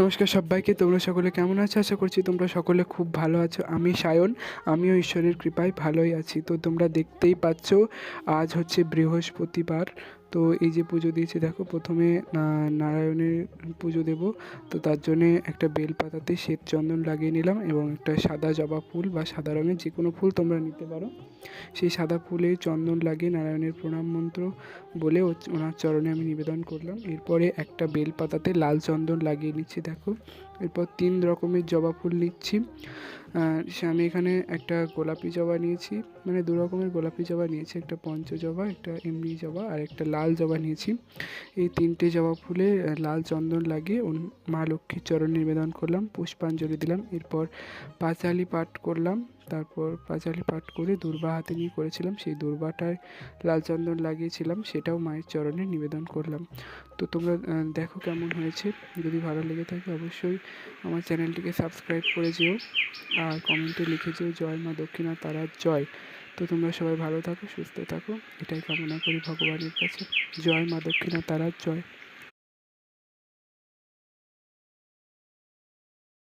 নমস্কার সবাইকে, তোমরা সকলে কেমন আছো? আশা করছি তোমরা সকলে খুব ভালো আছো। আমি সায়ন, আমিও ঈশ্বরের কৃপায় ভালোই আছি। তো তোমরা দেখতেই পাচ্ছ, আজ হচ্ছে বৃহস্পতিবার। তো এই যে পুজো দিয়েছি দেখো, প্রথমে নারায়ণের পুজো দেব। তো তার জন্যে একটা বেলপাতাতে শ্বেত চন্দন লাগিয়ে নিলাম এবং একটা সাদা জবা ফুল বা সাদা রঙের যে কোনো ফুল তোমরা নিতে পারো। সেই সাদা ফুলে চন্দন লাগিয়ে নারায়ণের প্রণাম মন্ত্র বলে ওনার চরণে আমি নিবেদন করলাম। এরপরে একটা বেলপাতাতে লাল চন্দন লাগিয়ে নিচ্ছি দেখো। এরপর 3 রকমের জবা ফুল নিচ্ছি। আমি এখানে একটা গোলাপি জবা নিয়েছি, মানে 2 রকমের গোলাপি জবা নিয়েছি, একটা পঞ্চ জবা, একটা এমনি জবা আর একটা লাল জবা নিয়েছি। এই 3টে জবা ফুলে লাল চন্দন লাগিয়ে মা লক্ষ্মীর চরণে নিবেদন করলাম, পুষ্পাঞ্জলি দিলাম। এরপর পাঁচালি পাঠ করলাম। তারপর পাঁচালি পাঠ করে দূর্বা হাতে নিয়ে করেছিলাম, সেই দূর্বাটায় লাল চন্দন লাগিয়েছিলাম, সেটাও মায়ের চরণে নিবেদন করলাম। তো তোমরা দেখো কেমন হয়েছে। যদি ভালো লেগে থাকে অবশ্যই আমার চ্যানেলটিকে সাবস্ক্রাইব করে যেও আর কমেন্টে লিখে যেও জয় মা দক্ষিণা তারার জয়। তো তোমরা সবাই ভালো থাকো, সুস্থ থাকো, এটাই কামনা করি ভগবানের কাছে। জয় মা দক্ষিণা তারার জয়।